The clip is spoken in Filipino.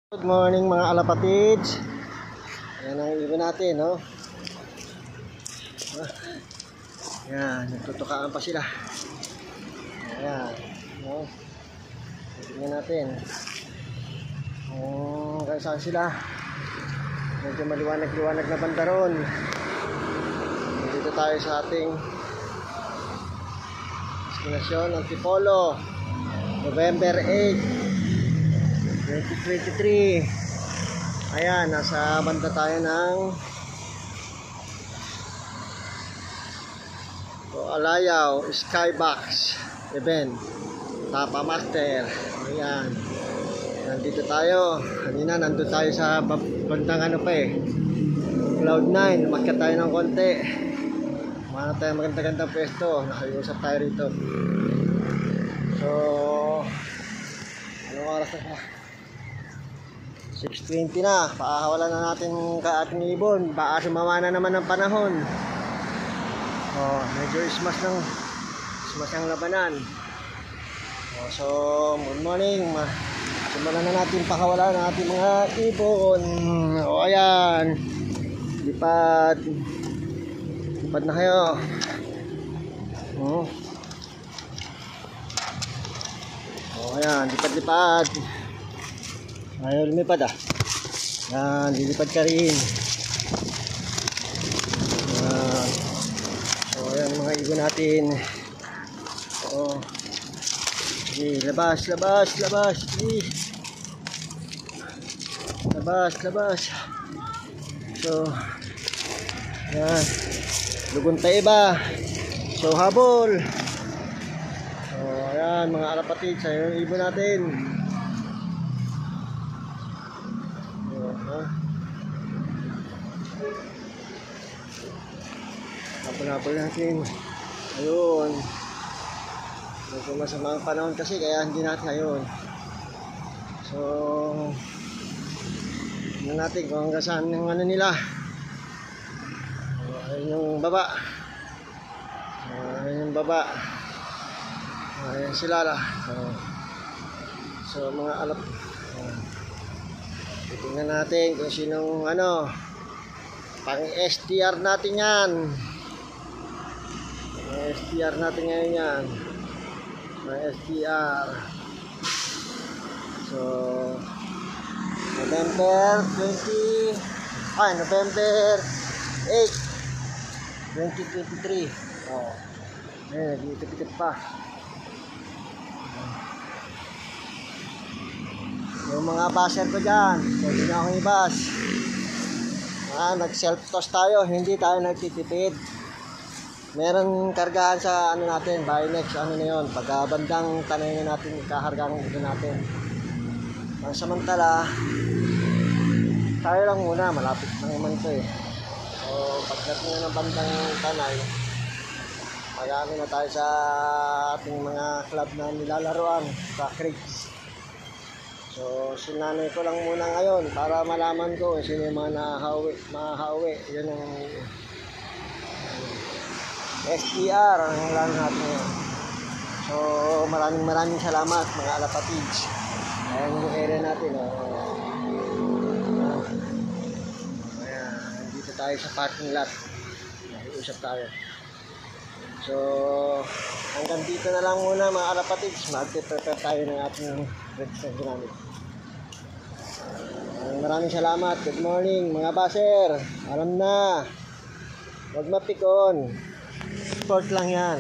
Good morning mga alapatids. Ayan ang ibon natin, no? Ayan, nagtutukaan pa sila. Ayan, no? Tingnan natin kung saan sila. Medyo maliwanag-liwanag na banda ron. Dito tayo sa ating destinasyon, Antipolo, November 8 2023. Ayan, nasa banda tayo ng Alayaw Skybox event, Tapa Master. Ayan, nandito tayo. Kanina nandun tayo sa bandang ano pa Cloud9. Umakyat tayo ng konti. Kumana tayo maganda-gandang pwesto. Nakayusap tayo rito. So anong oras na pa? 6:20 na. Pakakawalan na natin ka ating ibon. Baka sumama na naman ng panahon. Medyo ismas ang labanan. So good morning. Simulan na natin pakawalan ng ating mga ibon. Ayan, lipad na kayo. Ayan, lipad. Ayaw lumipad Yan, lilipad ka rin. So ayan mga ibon natin. Sige, labas. Sige. Labas. So yan, lugon tayo ba? So habol. So ayan mga alapatid, sa yung ibon natin. Habol natin. Ayun, medyo masama ang panahon kasi kaya hindi natin ayun. So tingnan natin kung hanggang saan yung ano nila. Ayun yung baba. Ayan sila lah. So mga alap. Tingnan natin kung sinong ano pang STR natin yan. STR natin ngayon yan. STR. So November 8 2023. Ayun, nag-iitip-itip pa. Yung mga baser ko dyan, pwede na akong ibas. Nag-self-toss tayo, hindi tayo nagtitipid. Meron kargahan sa ano natin, Binex, ano na yun. Pagka bandang tanay na natin, kahargaan ito natin. Samantala, tayo lang muna, malapit lang naman ito So, pagdating na ng bandang tanay, magano na tayo sa ating mga club na nilalaroan sa creeks. So, sinanay ko lang muna ngayon para malaman ko sino yung mga mahahawi. Yun ang STR ang lalo natin ngayon. So, maraming salamat mga alapatids. Ayan yung area natin. Ayan, dito tayo sa parking lot. Nakiusap tayo. So, hanggang dito na lang muna mga alapatids. Mag-prepare tayo ng ating breakfast namin. Maraming salamat. Good morning mga baser. Alam na, huwag mapikon. Sport lang yan.